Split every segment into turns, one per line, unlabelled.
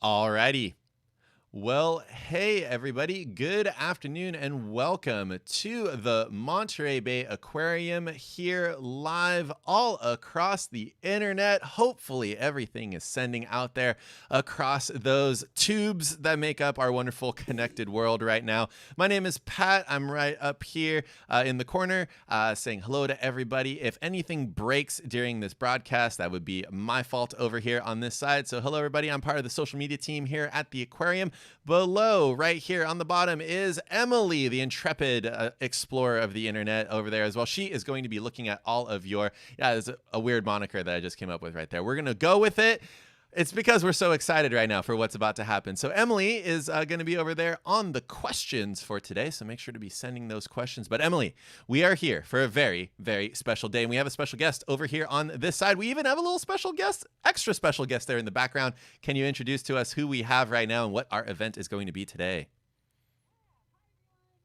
Alrighty. Well, hey everybody, good afternoon and welcome to the Monterey Bay Aquarium here live all across the internet. Hopefully everything is sending out there across those tubes that make up our wonderful connected world right now. My name is Pat. I'm right up here in the corner saying hello to everybody. If anything breaks during this broadcast, that would be my fault over here on this side. So hello everybody, I'm part of the social media team here at the aquarium. Below, right here on the bottom, is Emily, the intrepid explorer of the internet over there as well. She is going to be looking at all of your, there's a weird moniker that I just came up with right there. We're going to go with it. It's because we're so excited right now for what's about to happen. So Emily is going to be over there on the questions for today. So make sure to be sending those questions. But Emily, we are here for a very, very special day. And we have a special guest over here on this side. We even have a little special guest, extra special guest there in the background. Can you introduce to us who we have right now and what our event is going to be today?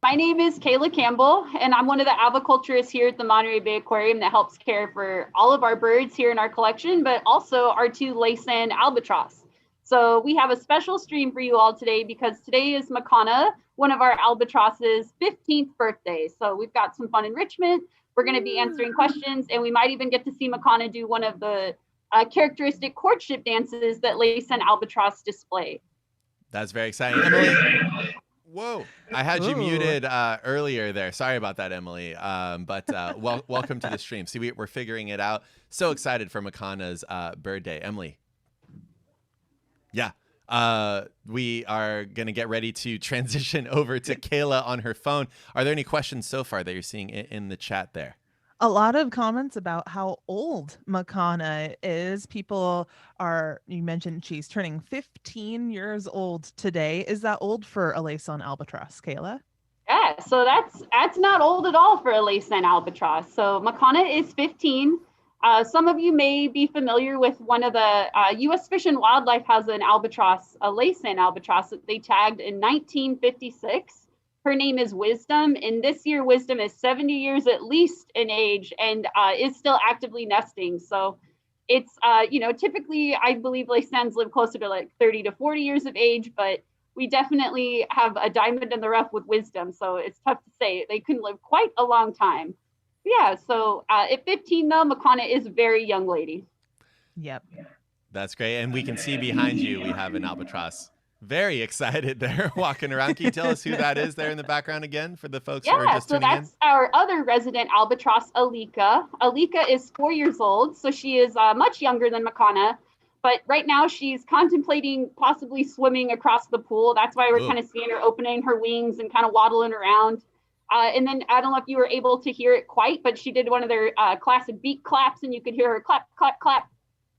My name is Kayla Campbell, and I'm one of the aviculturists here at the Monterey Bay Aquarium that helps care for all of our birds here in our collection, but also our two Laysan albatross. So we have a special stream for you all today because today is Makana, one of our albatross's 15th birthday. So we've got some fun enrichment. We're going to be answering questions, and we might even get to see Makana do one of the characteristic courtship dances that Laysan albatross display.
That's very exciting. Emily. Whoa, I had you muted earlier there. Sorry about that, Emily. Welcome to the stream. See, we're figuring it out. So excited for Makana's birthday. Emily. Yeah, we are going to get ready to transition over to Kayla on her phone. Are there any questions so far that you're seeing in the chat there?
A lot of comments about how old Makana is. People are, you mentioned she's turning 15 years old today. Is that old for a Laysan albatross, Kayla?
Yeah, so that's not old at all for a Laysan albatross. So Makana is 15. Some of you may be familiar with one of the U.S. Fish and Wildlife has an albatross, a Laysan albatross that they tagged in 1956. Her name is Wisdom, and this year Wisdom is 70 years at least in age and is still actively nesting. So it's, typically I believe Laysans live closer to like 30 to 40 years of age, but we definitely have a diamond in the rough with Wisdom. So it's tough to say. They can live quite a long time. Yeah, so at 15 though, Makana is a very young lady.
Yep.
That's great. And we can see behind you, we have an albatross. Very excited there walking around. Can you tell us who that is there in the background again for the folks who are just tuning in? Yeah, so
that's our other resident albatross, Alika. Alika is 4 years old, so she is much younger than Makana. But right now she's contemplating possibly swimming across the pool. That's why we're kind of seeing her opening her wings and kind of waddling around. And then I don't know if you were able to hear it quite, but she did one of their classic beak claps and you could hear her clap, clap, clap.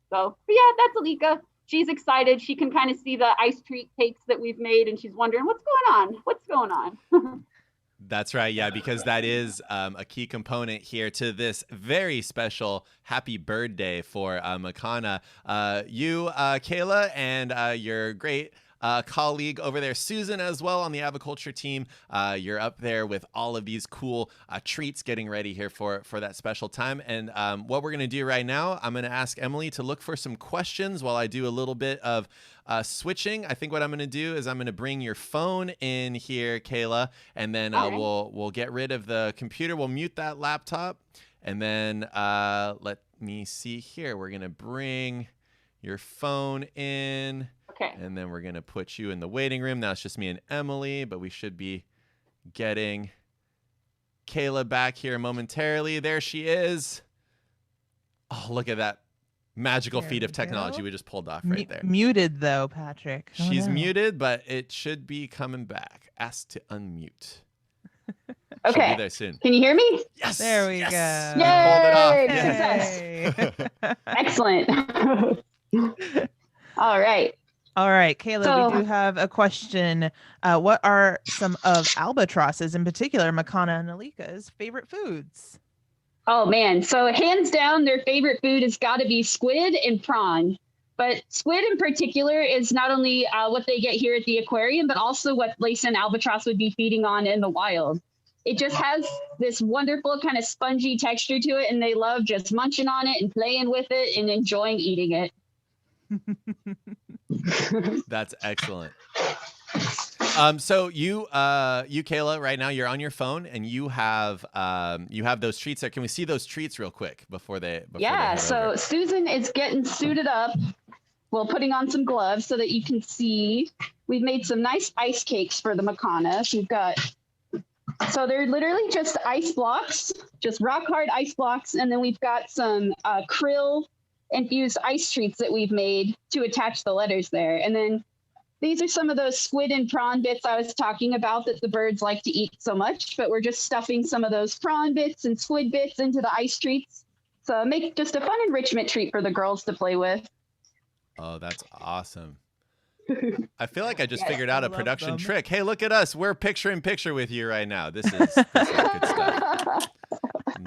So but yeah, that's Alika. She's excited. She can kind of see the ice treat cakes that we've made, and she's wondering, what's going on? What's going on?
That's right. Yeah, because that is a key component here to this very special happy birthday for Makana. You, Kayla, and your great colleague over there, Susan, as well on the aviculture team. You're up there with all of these cool treats getting ready here for that special time. And what we're going to do right now, I'm going to ask Emily to look for some questions while I do a little bit of switching. I think what I'm going to do is I'm going to bring your phone in here, Kayla, and then we'll get rid of the computer. We'll mute that laptop. And then let me see here. We're going to bring your phone in.
Okay.
And then we're going to put you in the waiting room. Now it's just me and Emily, but we should be getting Kayla back here momentarily. There she is. Oh, look at that magical feat of technology we just pulled off right there.
Muted though, Patrick.
She's muted, but it should be coming back. Ask to unmute.
Okay.
She'll be there soon.
Can you hear me?
Yes.
There we go.
Yay!
We pulled it off.
Excellent. All right.
All right, Kayla, we do have a question. What are some of albatrosses, in particular, Makana and Alika's favorite foods?
Oh, man. So hands down, their favorite food has got to be squid and prawn. But squid in particular is not only what they get here at the aquarium, but also what Laysan albatross would be feeding on in the wild. It just has this wonderful kind of spongy texture to it, and they love just munching on it and playing with it and enjoying eating it.
That's excellent. So you Kayla, right now you're on your phone and you have those treats there. Can we see those treats real quick before they
Yeah,
head
so
over?
Susan is getting suited up. Well, putting on some gloves so that you can see. We've made some nice ice cakes for the Makana. So they're literally just ice blocks, just rock hard ice blocks. And then we've got some krill infused ice treats that we've made to attach the letters there. And then these are some of those squid and prawn bits I was talking about that the birds like to eat so much, but we're just stuffing some of those prawn bits and squid bits into the ice treats. So make just a fun enrichment treat for the girls to play with.
Oh, that's awesome. I feel like I just figured out
I
a
love
production
them.
trick. Hey, look at us. We're picture in picture with you right now. This is good stuff.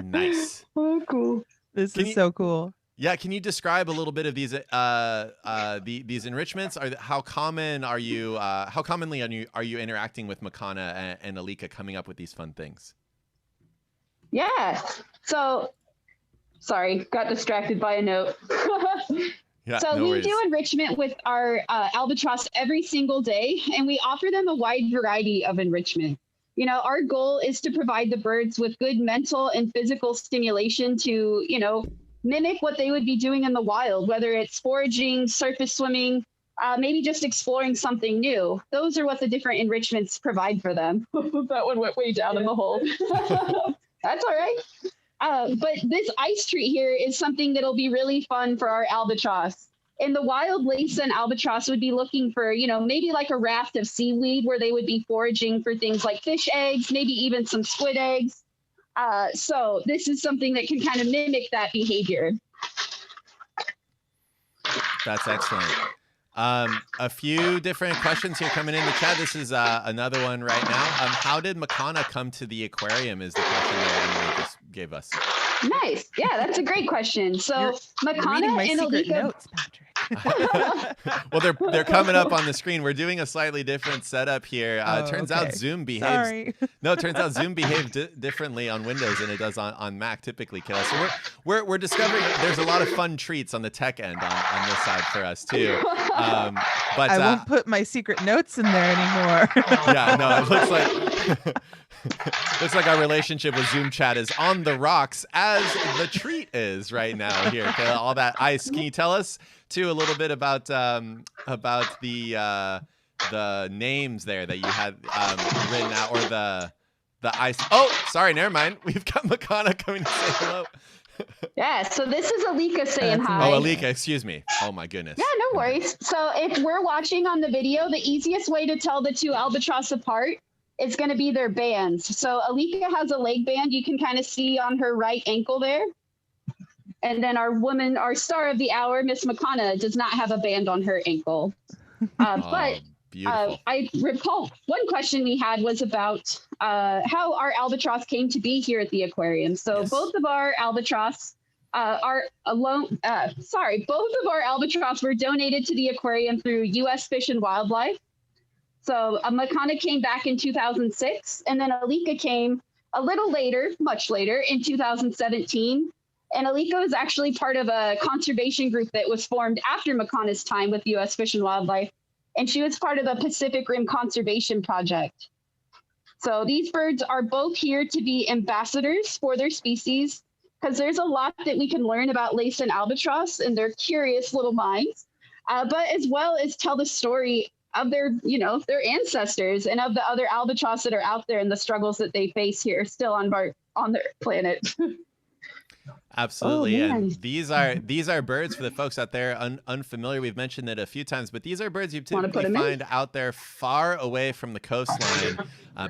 Nice.
Oh, cool.
This
Can
is
you-
so cool.
Yeah, can you describe a little bit of these these enrichments? How commonly are you interacting with Makana and Alika coming up with these fun things?
Yeah. So, sorry, got distracted by a note.
Yeah,
So
no
we
worries.
do enrichment with our albatross every single day, and we offer them a wide variety of enrichment. You know, our goal is to provide the birds with good mental and physical stimulation to, mimic what they would be doing in the wild, whether it's foraging, surface swimming, maybe just exploring something new. Those are what the different enrichments provide for them. That one went way down in the hole. That's all right. But this ice treat here is something that'll be really fun for our albatross. In the wild, Laysan albatross would be looking for, maybe like a raft of seaweed where they would be foraging for things like fish eggs, maybe even some squid eggs. So this is something that can kind of mimic that behavior.
That's excellent. A few different questions here coming in the chat. This is another one right now. How did Makana come to the aquarium is the question that Emily just gave us.
Nice. Yeah, that's a great question. So
You're
Makana
reading my
and
secret
Alika.
notes, Patrick.
Well, they're coming up on the screen. We're doing a slightly different setup here.
Oh,
Turns
okay.
out Zoom behaves.
Sorry.
No, it turns out Zoom behaves differently on Windows than it does on Mac typically, Kayla. So we're discovering there's a lot of fun treats on the tech end on this side for us too. But
I won't put my secret notes in there anymore.
yeah, no, it looks like looks like our relationship with Zoom chat is on the rocks as the treat is right now here. Kayla, all that ice. Can you tell us too a little bit about the names there that you had written out, or the ice? Oh, sorry, never mind. We've got Makana coming to say hello.
Yeah, so this is Alika saying
That's
hi.
Oh, Alika, excuse me. Oh my goodness.
Yeah, no worries. So if we're watching on the video, the easiest way to tell the two albatross apart is going to be their bands. So Alika has a leg band you can kind of see on her right ankle there. And then our star of the hour, Miss Makana, does not have a band on her ankle. But
beautiful.
I recall one question we had was about how our albatross came to be here at the aquarium. So
Yes.
both of our albatross both of our albatross were donated to the aquarium through U.S. Fish and Wildlife. So Makana came back in 2006, and then Alika came a little later, much later, in 2017. And Alika was actually part of a conservation group that was formed after Makana's time with U.S. Fish and Wildlife. And she was part of the Pacific Rim Conservation Project. So these birds are both here to be ambassadors for their species, because there's a lot that we can learn about Laysan albatross and their curious little minds, but as well as tell the story of their ancestors and of the other albatross that are out there and the struggles that they face here still on their planet.
Absolutely.
Oh, man.
And these are birds for the folks out there unfamiliar. We've mentioned it a few times, but these are birds you
Wanna put
typically
'em in?
find out there far away from the coastline.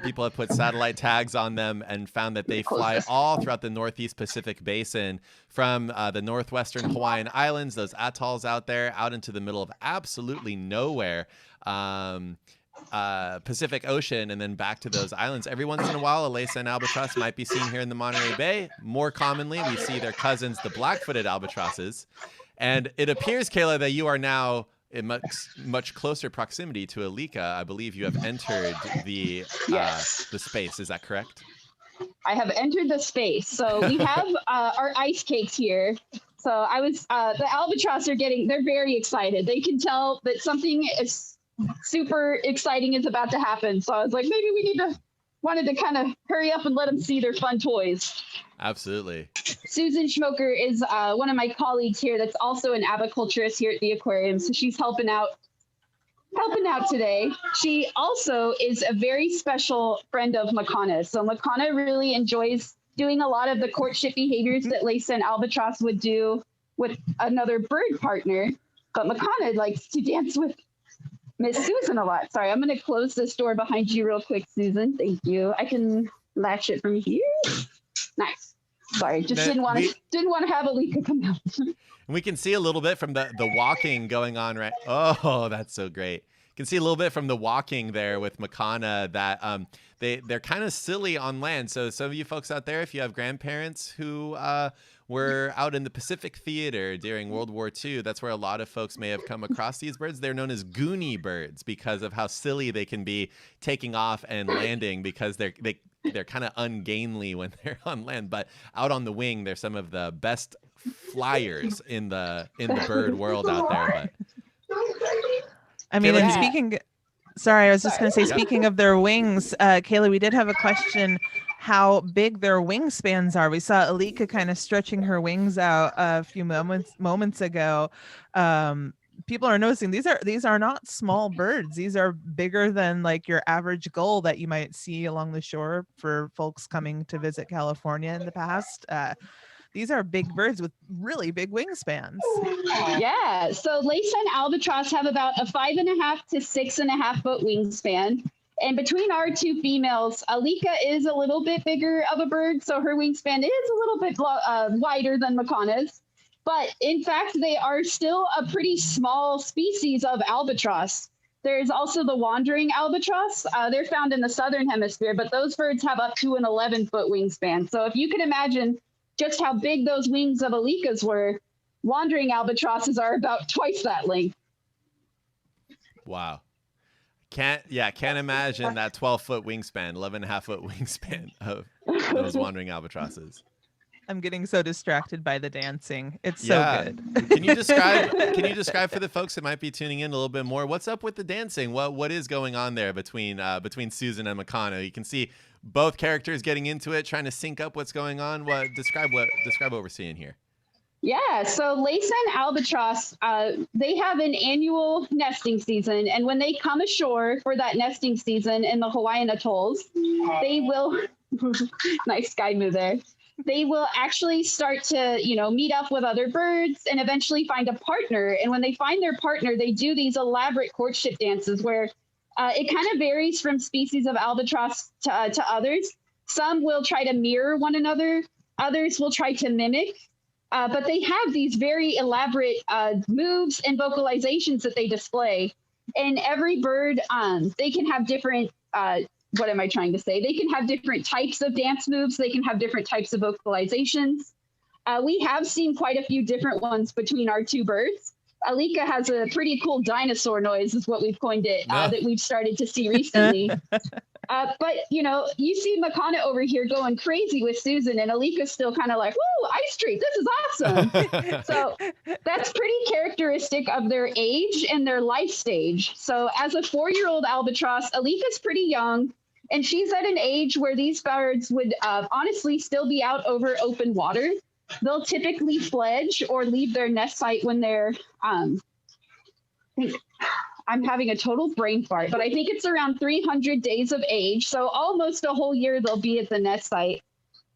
People have put satellite tags on them and found that they fly all throughout the Northeast Pacific Basin, from the northwestern Hawaiian Islands, those atolls out there, out into the middle of absolutely nowhere. Pacific Ocean, and then back to those islands. Every once in a while, a Laysan albatross might be seen here in the Monterey Bay. More commonly, we see their cousins, the black-footed albatrosses. And it appears, Kayla, that you are now in much closer proximity to Alika. I believe you have entered the
Yes.
the space. Is that correct?
I have entered the space. So we have our ice cakes here.
So I was, the albatross they're very excited. They can tell that something is super exciting is about to happen. So I was like, maybe wanted to kind of hurry up and let them see their fun toys.
Absolutely.
Susan Schmoker is one of my colleagues here that's also an aviculturist here at the aquarium. So she's helping out today. She also is a very special friend of Makana. So Makana really enjoys doing a lot of the courtship behaviors that Laysan albatross would do with another bird partner. But Makana likes to dance with Miss Susan a lot. Sorry, I'm going to close this door behind you real quick, Susan. Thank you. I can latch it from here. Nice. Sorry, just didn't want to have Alika come out.
We can see a little bit from the walking going on, right? Oh, that's so great. You can see a little bit from the walking there with Makana that they're kind of silly on land. So some of you folks out there, if you have grandparents who were out in the Pacific Theater during World War II, that's where a lot of folks may have come across these birds. They're known as goonie birds because of how silly they can be taking off and landing, because they're kind of ungainly when they're on land, but out on the wing, they're some of the best flyers in the bird world out there. But
I mean,
Kayla,
and speaking, sorry, I was just going to say, speaking of their wings, Kayla, we did have a question how big their wingspans are. We saw Alika kind of stretching her wings out a few moments ago. People are noticing these are not small birds. These are bigger than like your average gull that you might see along the shore for folks coming to visit California in the past. These are big birds with really big wingspans.
Yeah, so Laysan albatross have about a 5.5 to 6.5 foot wingspan. And between our two females, Alika is a little bit bigger of a bird, so her wingspan is a little bit wider than Makana's. But in fact, they are still a pretty small species of albatross. There's also the wandering albatross. They're found in the southern hemisphere, but those birds have up to an 11-foot wingspan. So if you can imagine just how big those wings of Alika's were, wandering albatrosses are about twice that length.
Wow. Can't imagine that 12-foot wingspan, 11.5-foot wingspan of those wandering albatrosses.
I'm getting so distracted by the dancing. It's so good.
Can you describe for the folks that might be tuning in a little bit more, what's up with the dancing? What is going on there between Susan and Makana? You can see both characters getting into it, trying to sync up what's going on. Describe what we're seeing here.
Yeah, so Laysan albatross, they have an annual nesting season, and when they come ashore for that nesting season in the Hawaiian atolls, they will nice sky move there. They will actually start to, meet up with other birds and eventually find a partner. And when they find their partner, they do these elaborate courtship dances where it kind of varies from species of albatross to others. Some will try to mirror one another. Others will try to mimic. But they have these very elaborate moves and vocalizations that they display. And every bird, they can have different, what am I trying to say? They can have different types of dance moves. They can have different types of vocalizations. We have seen quite a few different ones between our two birds. Alika has a pretty cool dinosaur noise, is what we've coined it, that we've started to see recently. But, you see Makana over here going crazy with Susan, and Alika's still kind of like, woo, ice treat, this is awesome. So that's pretty characteristic of their age and their life stage. So as a 4-year-old albatross, Alika's pretty young, and she's at an age where these birds would honestly still be out over open water. They'll typically fledge or leave their nest site when they're, I'm having a total brain fart, but I think it's around 300 days of age. So almost a whole year they'll be at the nest site,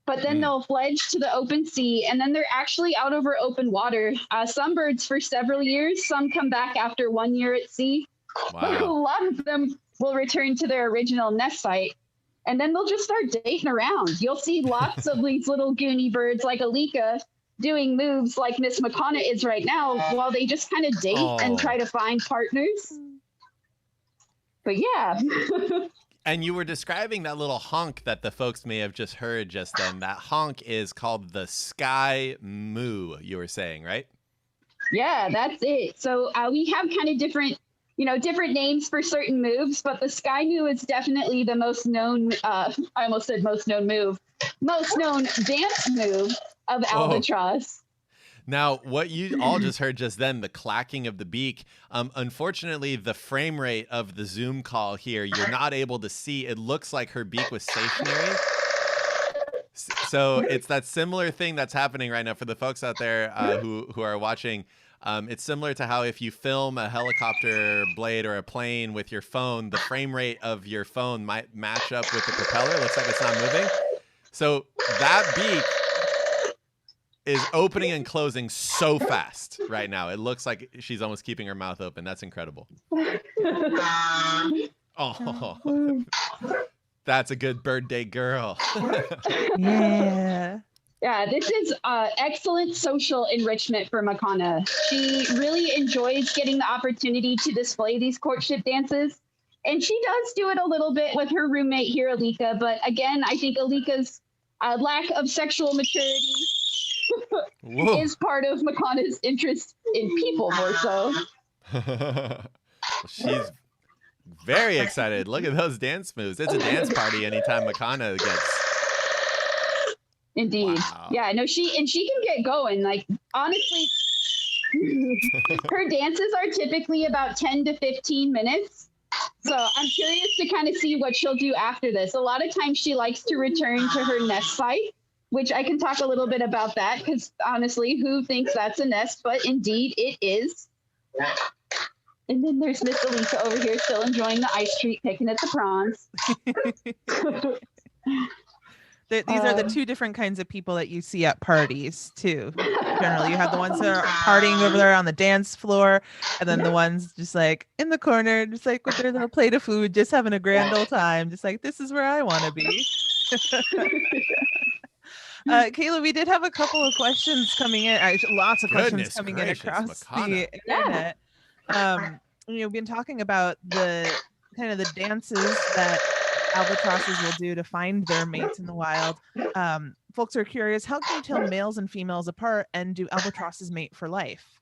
but then they'll fledge to the open sea, and then they're actually out over open water. Some birds for several years, some come back after 1 year at sea.
Wow.
But a lot of them will return to their original nest site. And then they'll just start dating around. You'll see lots of these little goonie birds like Alika doing moves like Miss Makana is right now while they just kind of date and try to find partners. But yeah.
And you were describing that little honk that the folks may have just heard just then. That honk is called the sky moo, you were saying, right?
Yeah, that's it. So we have kind of different names for certain moves, but the sky moo is definitely the most known, I almost said most known dance move of albatross.
Now, what you all just heard just then, the clacking of the beak, unfortunately, the frame rate of the Zoom call here, you're not able to see. It looks like her beak was stationary. So it's that similar thing that's happening right now for the folks out there who are watching. It's similar to how if you film a helicopter blade or a plane with your phone, the frame rate of your phone might match up with the propeller. It looks like it's not moving. So that beak is opening and closing so fast right now. It looks like she's almost keeping her mouth open. That's incredible. Oh, that's a good birthday girl.
Yeah.
Yeah, this is excellent social enrichment for Makana. She really enjoys getting the opportunity to display these courtship dances. And she does do it a little bit with her roommate here, Alika. But again, I think Alika's lack of sexual maturity is part of Makana's interest in people more so.
She's very excited. Look at those dance moves. It's a dance party anytime Makana gets.
Indeed.
Wow.
Yeah, no, she can get going. Like, honestly, her dances are typically about 10 to 15 minutes. So I'm curious to kind of see what she'll do after this. A lot of times she likes to return to her nest site, which I can talk a little bit about that because honestly, who thinks that's a nest? But indeed it is. And then there's Miss Alika over here still enjoying the ice treat, picking at the prawns.
These are the two different kinds of people that you see at parties too. Generally, you have the ones that are partying over there on the dance floor, and then the ones just like in the corner, just like with their little plate of food, just having a grand old time. Just like, this is where I want to be. Kayla, we did have a couple of questions coming in. Lots of questions coming in across the internet. We've been talking about the kind of the dances that albatrosses will do to find their mates in the wild. Folks are curious, how can you tell males and females apart, and do albatrosses mate for life?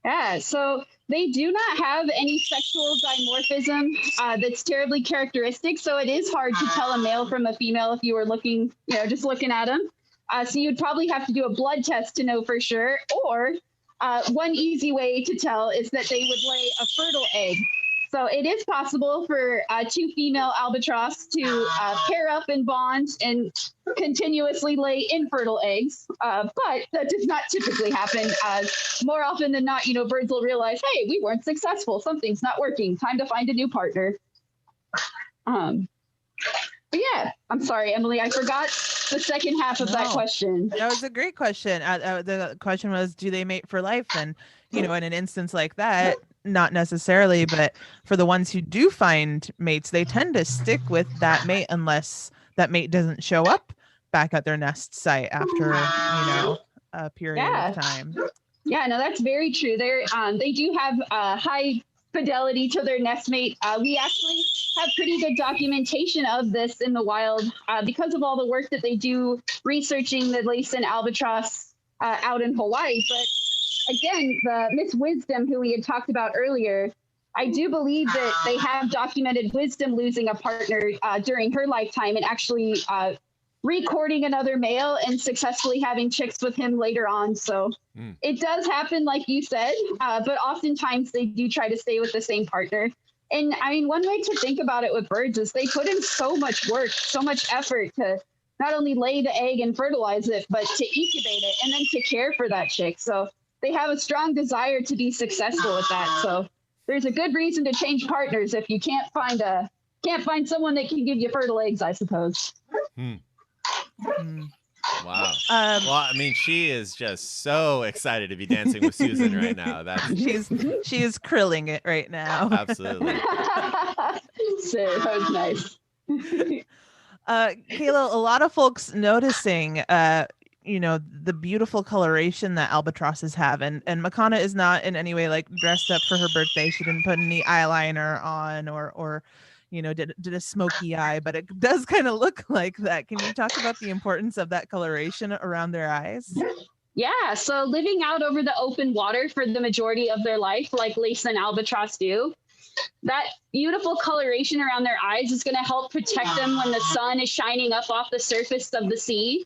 Yeah, so they do not have any sexual dimorphism that's terribly characteristic. So it is hard to tell a male from a female if you were looking, just looking at them. So you'd probably have to do a blood test to know for sure. Or one easy way to tell is that they would lay a fertile egg. So it is possible for two female albatross to pair up and bond and continuously lay infertile eggs, but that does not typically happen. More often than not, birds will realize, hey, we weren't successful. Something's not working. Time to find a new partner. But yeah, I'm sorry, Emily, I forgot the second half of that question.
That was a great question. The question was, do they mate for life? And, in an instance like that, not necessarily, but for the ones who do find mates, they tend to stick with that mate unless that mate doesn't show up back at their nest site after, a period of time.
Yeah, no, that's very true. They do have high fidelity to their nest mate. We actually have pretty good documentation of this in the wild because of all the work that they do researching the Laysan albatross out in Hawaii. But again, the Miss Wisdom, who we had talked about earlier, I do believe that they have documented Wisdom losing a partner during her lifetime and actually recording another male and successfully having chicks with him later on. So it does happen, like you said, but oftentimes they do try to stay with the same partner. And I mean, one way to think about it with birds is they put in so much work, so much effort to not only lay the egg and fertilize it, but to incubate it and then to care for that chick. So they have a strong desire to be successful with that. So there's a good reason to change partners if you can't find someone that can give you fertile eggs, I suppose.
Wow. Well, I mean, she is just so excited to be dancing with Susan right now.
She is krilling it right now.
Absolutely.
So that was nice.
Kayla, a lot of folks noticing the beautiful coloration that albatrosses have, and Makana is not in any way like dressed up for her birthday. She didn't put any eyeliner on or did a smoky eye, but it does kind of look like that. Can you talk about the importance of that coloration around their eyes?
Yeah, so living out over the open water for the majority of their life, like Laysan albatross do, that beautiful coloration around their eyes is going to help protect them when the sun is shining up off the surface of the sea.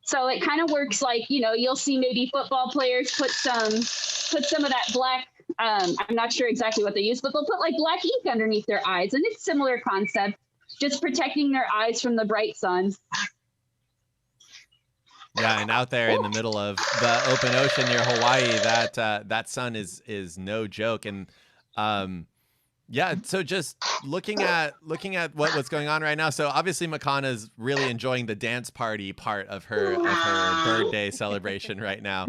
So it kind of works like, you'll see maybe football players put some of that black, I'm not sure exactly what they use, but they'll put like black ink underneath their eyes. And it's similar concept, just protecting their eyes from the bright sun.
Yeah, and out there in the middle of the open ocean near Hawaii, that sun is no joke. And yeah, so just looking at what's going on right now. So obviously Makana's really enjoying the dance party part of her birthday celebration right now.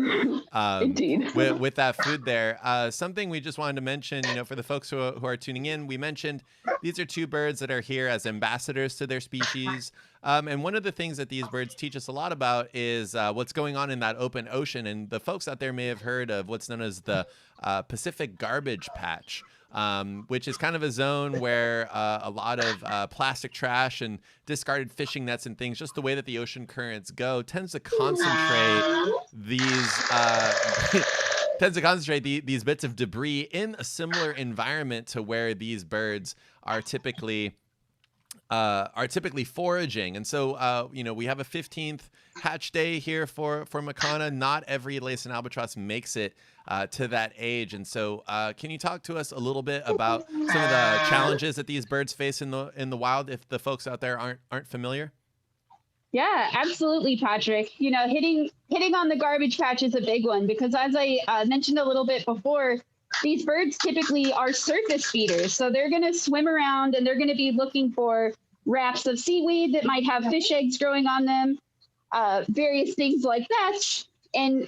Indeed.
With that food there. Something we just wanted to mention, for the folks who are tuning in, we mentioned these are two birds that are here as ambassadors to their species. And one of the things that these birds teach us a lot about is what's going on in that open ocean. And the folks out there may have heard of what's known as the Pacific Garbage Patch. Which is kind of a zone where a lot of plastic trash and discarded fishing nets and things, just the way that the ocean currents go, tends to concentrate these bits of debris in a similar environment to where these birds are typically foraging. And so, we have a 15th hatch day here for Makana. Not every Laysan albatross makes it to that age. And so, can you talk to us a little bit about some of the challenges that these birds face in the wild, if the folks out there aren't familiar?
Yeah, absolutely, Patrick. Hitting on the garbage patch is a big one because, as I mentioned a little bit before, these birds typically are surface feeders. So they're going to swim around and they're going to be looking for rafts of seaweed that might have fish eggs growing on them, various things like that. And,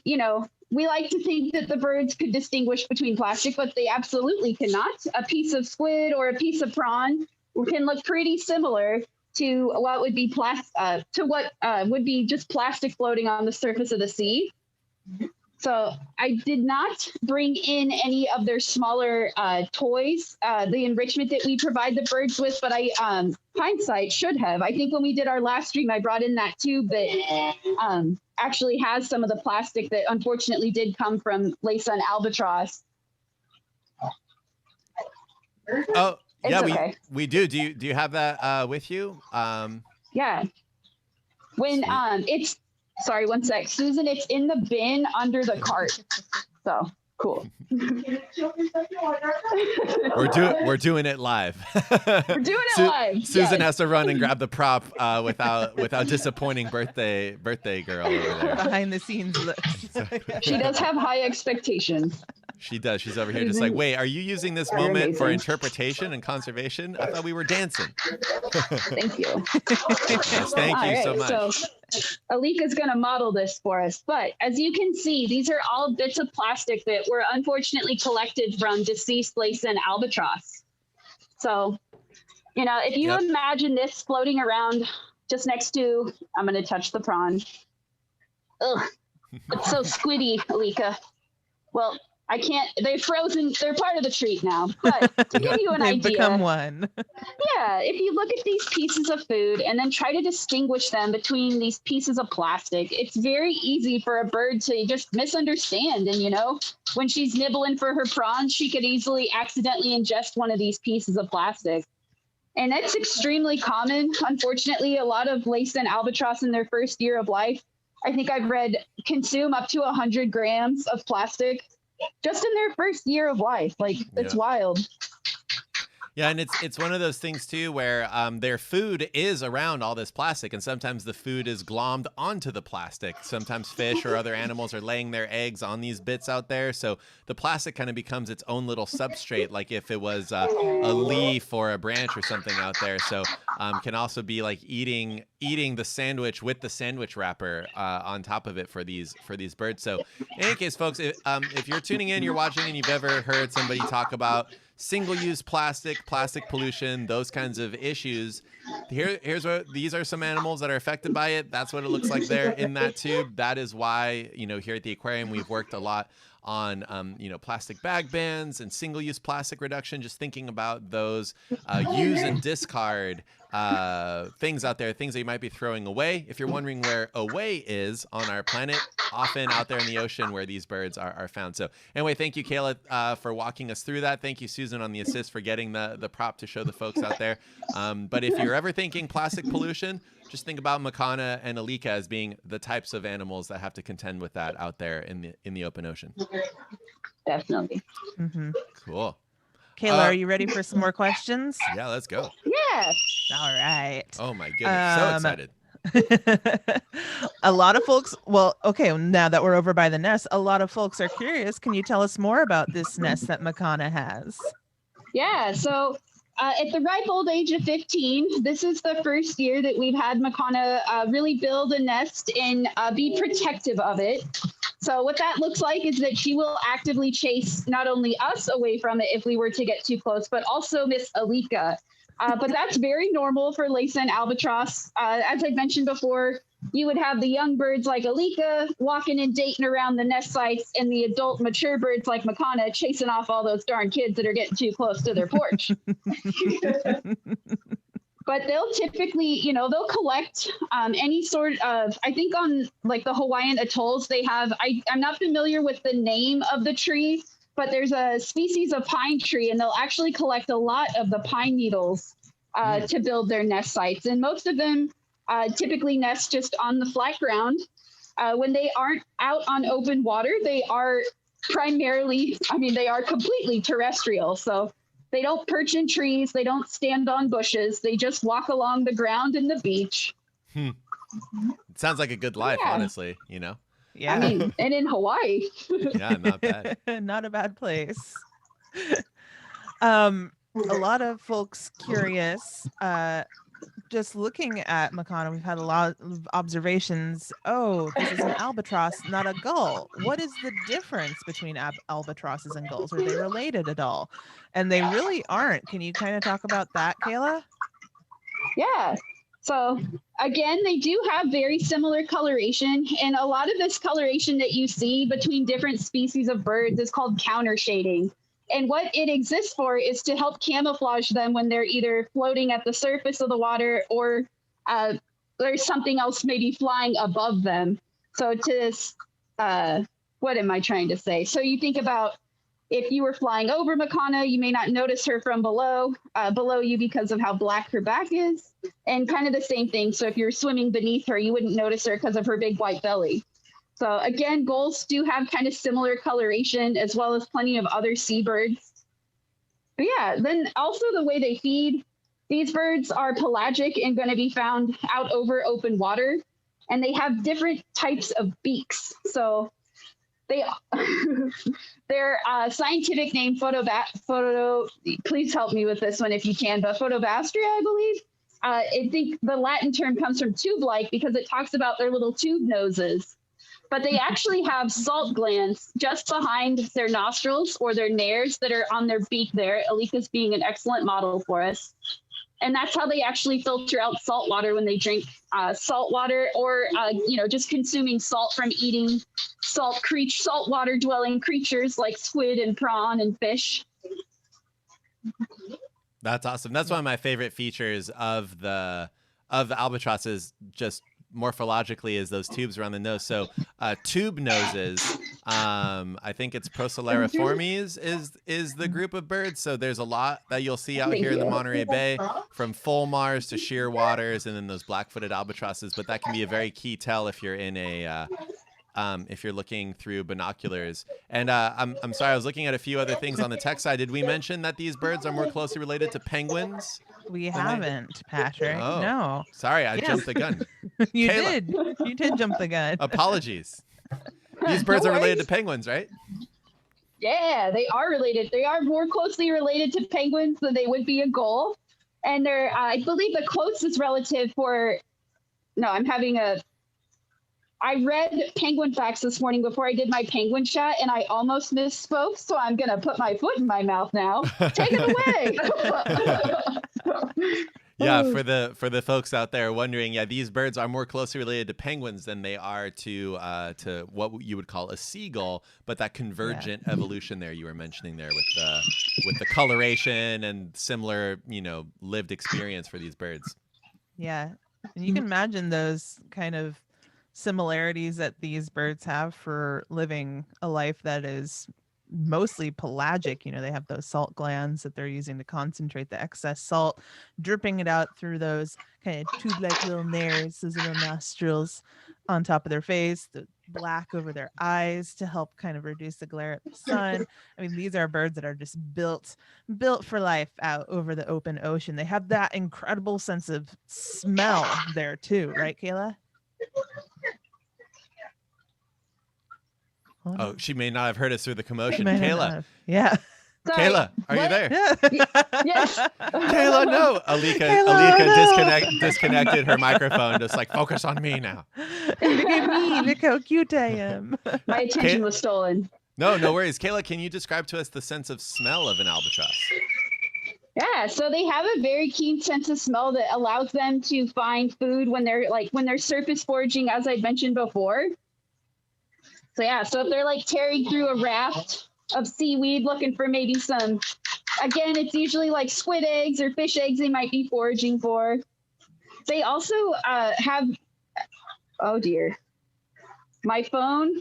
we like to think that the birds could distinguish between plastic, but they absolutely cannot. A piece of squid or a piece of prawn can look pretty similar to what would be would be just plastic floating on the surface of the sea. So I did not bring in any of their smaller toys, the enrichment that we provide the birds with, but I, hindsight, should have. I think when we did our last stream, I brought in that tube that actually has some of the plastic that unfortunately did come from Laysan albatross.
Oh, yeah,
okay.
we do. Do you have that with you?
Yeah. When it's, sorry, one sec, Susan, it's in the bin under the cart. So cool.
We're doing it live.
We're doing it live.
Susan has to run and grab the prop without disappointing birthday girl over there.
Behind the scenes looks.
She does have high expectations.
She does. She's over here just like, wait, are you using this moment for interpretation and conservation? I thought we were dancing.
Thank you.
Yes, thank you so much.
So Alika's going to model this for us. But as you can see, these are all bits of plastic that were unfortunately collected from deceased Laysan albatross. So, if you imagine this floating around just next to, I'm going to touch the prawn. Ugh, it's so squiddy, Alika. Well, I can't, they're frozen, they're part of the treat now. But to give you an
They've
idea.
become one.
Yeah, if you look at these pieces of food and then try to distinguish them between these pieces of plastic, it's very easy for a bird to just misunderstand. And, when she's nibbling for her prawns, she could easily accidentally ingest one of these pieces of plastic. And that's extremely common. Unfortunately, a lot of Laysan albatross in their first year of life, I think I've read, consume up to 100 grams of plastic just in their first year of life. Like, it's wild.
Yeah, and it's one of those things too where their food is around all this plastic, and sometimes the food is glommed onto the plastic. Sometimes fish or other animals are laying their eggs on these bits out there, so the plastic kind of becomes its own little substrate, like if it was a leaf or a branch or something out there. So can also be like eating the sandwich with the sandwich wrapper on top of it for these birds. So in any case, folks, if you're tuning in, you're watching, and you've ever heard somebody talk about single-use plastic pollution, those kinds of issues, here's what these are some animals that are affected by it. That's what it looks like there in that tube. That is why, here at the aquarium, we've worked a lot plastic bag bans and single-use plastic reduction, just thinking about those use and discard things out there, things that you might be throwing away. If you're wondering where away is on our planet, often out there in the ocean where these birds are found. So anyway, thank you, Kayla, for walking us through that. Thank you, Susan, on the assist for getting the prop to show the folks out there. But if you're ever thinking plastic pollution, just think about Makana and Alika as being the types of animals that have to contend with that out there in the open ocean.
Definitely.
Mm-hmm.
Cool.
Kayla, are you ready for some more questions?
Yeah, let's go.
Yeah.
All right.
Oh my goodness, so excited.
A lot of folks, now that we're over by the nest, a lot of folks are curious. Can you tell us more about this nest that Makana has?
Yeah. So at the ripe old age of 15, this is the first year that we've had Makana really build a nest and be protective of it. So what that looks like is that she will actively chase not only us away from it if we were to get too close, but also Miss Alika. But that's very normal for Laysan albatross. As I mentioned before, you would have the young birds like Alika walking and dating around the nest sites, and the adult mature birds like Makana chasing off all those darn kids that are getting too close to their porch. But they'll typically, they'll collect any sort of, I think on like the Hawaiian atolls, they have, I'm not familiar with the name of the tree, but there's a species of pine tree, and they'll actually collect a lot of the pine needles to build their nest sites. And most of them typically nest just on the flat ground. When they aren't out on open water, they are they are completely terrestrial. So they don't perch in trees. They don't stand on bushes. They just walk along the ground and the beach.
It sounds like a good life, honestly,
Yeah.
I mean, and in Hawaii.
Yeah, not bad.
Not a bad place. A lot of folks curious, just looking at Makana, we've had a lot of observations. Oh, this is an albatross, not a gull. What is the difference between albatrosses and gulls? Are they related at all? And they really aren't. Can you kind of talk about that, Kayla?
Yeah. So again, they do have very similar coloration, and a lot of this coloration that you see between different species of birds is called counter shading. And what it exists for is to help camouflage them when they're either floating at the surface of the water or there's something else maybe flying above them. So what am I trying to say? So you think about if you were flying over Makana, you may not notice her from below you because of how black her back is, and kind of the same thing. So if you're swimming beneath her, you wouldn't notice her because of her big white belly. So again, gulls do have kind of similar coloration, as well as plenty of other seabirds. But yeah, then also the way they feed, these birds are pelagic and going to be found out over open water, and they have different types of beaks. So their scientific name, please help me with this one if you can, but Photobastria, I believe. I think the Latin term comes from tube-like because it talks about their little tube noses. But they actually have salt glands just behind their nostrils or their nares that are on their beak there. Alika's being an excellent model for us. And that's how they actually filter out salt water when they drink salt water or, just consuming salt from eating saltwater dwelling creatures like squid and prawn and fish.
That's awesome. That's one of my favorite features of the albatrosses, just morphologically, is those tubes around the nose. So tube noses, I think it's Procellariformes is the group of birds. So there's a lot that you'll see out here in the Monterey Bay, from Fulmars to shearwaters, and then those black-footed albatrosses. But that can be a very key tell if you're in if you're looking through binoculars. And I'm sorry, I was looking at a few other things on the tech side. Did we mention that these birds are more closely related to penguins?
We haven't, Patrick.
Oh,
no.
Sorry, I jumped the gun.
You
Kayla.
did. You did jump the gun.
Apologies. These birds are related to penguins, right?
Yeah, they are related. They are more closely related to penguins than they would be a gull. And they're, I believe the closest relative I read penguin facts this morning before I did my penguin chat, and I almost misspoke, so I'm going to put my foot in my mouth now. Take it away.
Yeah, for the folks out there wondering, yeah, these birds are more closely related to penguins than they are to what you would call a seagull. But that convergent evolution there you were mentioning there with the coloration and similar, lived experience for these birds.
Yeah. And you can imagine those kind of similarities that these birds have for living a life that is mostly pelagic. They have those salt glands that they're using to concentrate the excess salt, dripping it out through those kind of tube-like little nares, those little nostrils on top of their face, the black over their eyes to help kind of reduce the glare of the sun. I mean, these are birds that are just built for life out over the open ocean. They have that incredible sense of smell there too, right, Kayla?
Oh, she may not have heard us through the commotion.
Kayla. Yeah.
Sorry.
Kayla, are you there?
Yes.
Kayla, no. Alika disconnected her microphone, just like, focus on me now.
Look at me. Look how cute I am.
My attention was stolen.
No worries. Kayla, can you describe to us the sense of smell of an albatross?
Yeah, so they have a very keen sense of smell that allows them to find food when they're surface foraging, as I mentioned before. So yeah, so if they're like tearing through a raft of seaweed looking for maybe some, again, it's usually like squid eggs or fish eggs they might be foraging for. They also have, oh dear, my phone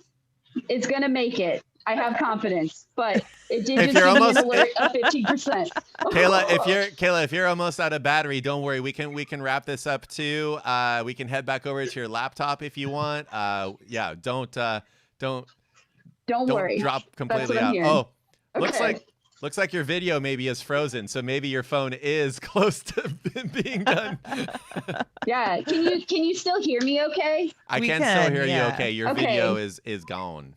is gonna make it. I have confidence, but it did just give me an alert of 15%.
Kayla, if you're almost out of battery, don't worry. We can wrap this up too. We can head back over to your laptop if you want. Don't
worry.
Drop completely out. Oh, okay. Looks like your video maybe is frozen, so maybe your phone is close to being done.
Yeah. Can you still hear me okay?
I can still hear you okay. Your video is gone.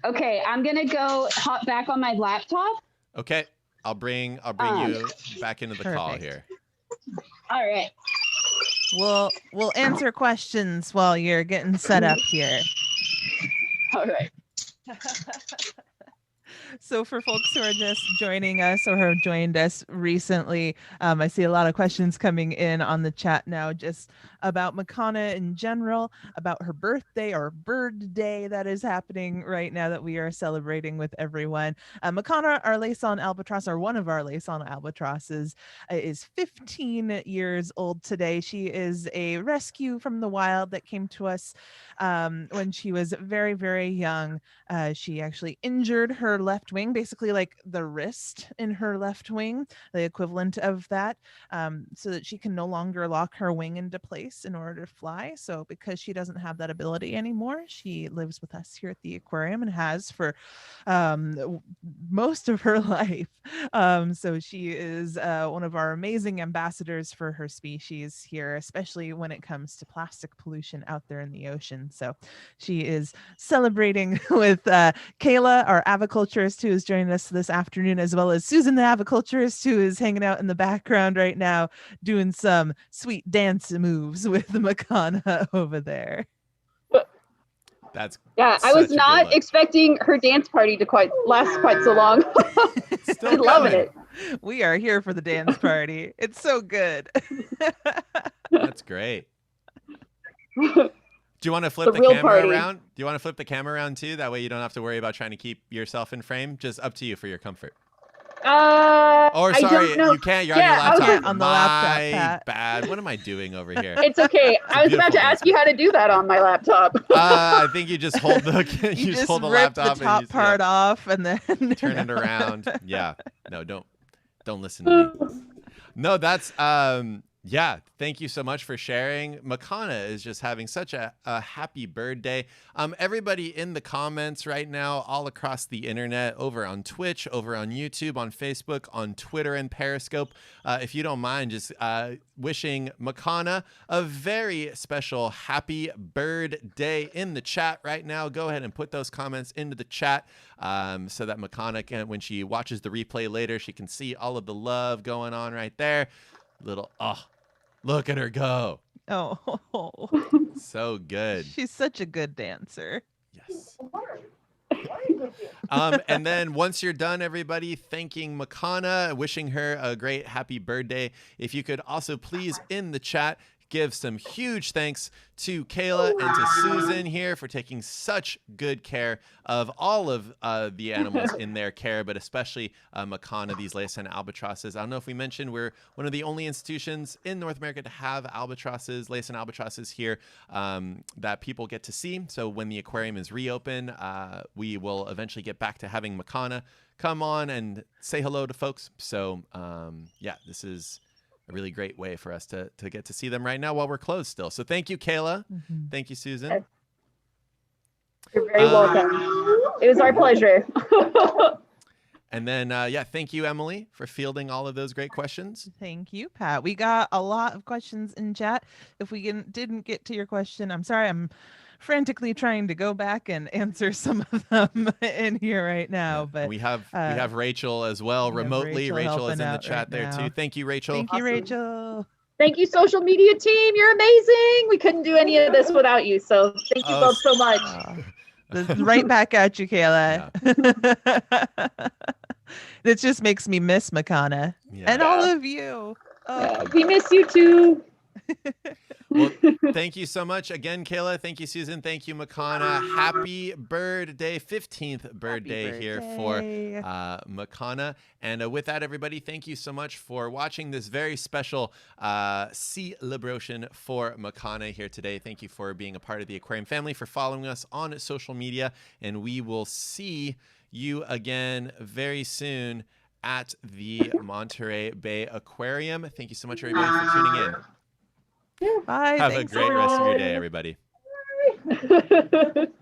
Okay, I'm gonna go hop back on my laptop.
Okay. I'll bring you back into the call here.
All right.
We'll answer questions while you're getting set up here.
All right.
So for folks who are just joining us or have joined us recently, I see a lot of questions coming in on the chat now just about Makana in general, about her birthday or bird day that is happening right now that we are celebrating with everyone. Makana, our Laysan albatross, or one of our Laysan albatrosses, is 15 years old today. She is a rescue from the wild that came to us when she was very, very young. She actually injured her left wing, basically like the wrist in her left wing, the equivalent of that, so that she can no longer lock her wing into place in order to fly. So because she doesn't have that ability anymore, she lives with us here at the aquarium and has for most of her life. So she is one of our amazing ambassadors for her species here, especially when it comes to plastic pollution out there in the ocean. So she is celebrating with Kayla, our aviculturist, who is joining us this afternoon, as well as Susan, the aviculturist, who is hanging out in the background right now doing some sweet dance moves with the Makana over there.
That's
I was not expecting her dance party to last quite so long.
Still
loving it.
We are here for the dance party. It's so good.
That's great. Do you want to flip the camera around? Do you want to flip the camera around too? That way you don't have to worry about trying to keep yourself in frame. Just up to you for your comfort. Or sorry, you can't. You're on your laptop.
On the laptop, Pat.
Bad. What am I doing over here?
It's okay. I was about to ask you how to do that on my laptop.
I think you just hold the
you just
hold the
rip
laptop
the top
and
part off and then
turn it around. Yeah. No, don't listen to me. No, that's yeah, thank you so much for sharing. Makana is just having such a happy bird day. Everybody in the comments right now, all across the internet, over on Twitch, over on YouTube, on Facebook, on Twitter and Periscope, if you don't mind, just wishing Makana a very special happy bird day in the chat right now. Go ahead and put those comments into the chat so that Makana can, when she watches the replay later, she can see all of the love going on right there. Look at her go.
Oh,
so good.
She's such a good dancer.
Yes. And then once you're done, everybody, thanking Makana, wishing her a great happy birthday. If you could also please in the chat give some huge thanks to Kayla and to Susan here for taking such good care of all of the animals in their care, but especially Makana, these Laysan albatrosses. I don't know if we mentioned we're one of the only institutions in North America to have albatrosses, Laysan albatrosses here that people get to see. So when the aquarium is reopened, we will eventually get back to having Makana come on and say hello to folks. So yeah, this is a really great way for us to get to see them right now while we're closed still. So thank you, Kayla.
Mhm.
Thank you, Susan.
You're very welcome. It was our pleasure.
And then, yeah, thank you, Emily, for fielding all of those great questions.
Thank you, Pat. We got a lot of questions in chat. If we didn't get to your question, I'm sorry. I'm frantically trying to go back and answer some of them in here right now.
Yeah.
But
we have Rachel as well
we have
remotely. Rachel is
helping
in the
out
chat
right
there
now.
too. Thank you, Rachel.
Thank you,
Awesome.
Rachel.
Thank you, social media team. You're amazing. We couldn't do any of this without you. So thank you
Oh,
both so much.
Right back at you, Kayla. This just makes me miss Makana
Yeah.
and all of you. Oh.
We miss you too.
Well, thank you so much again, Kayla. Thank you, Susan. Thank you, Makana. Happy birthday, 15th birthday here for Makana. And with that, everybody, thank you so much for watching this very special celebration for Makana here today. Thank you for being a part of the aquarium family, for following us on social media, and we will see you again very soon at the Monterey Bay Aquarium. Thank you so much, everybody, for tuning in.
Bye.
Have
Thanks,
a great rest of your day,
everyone.
everybody.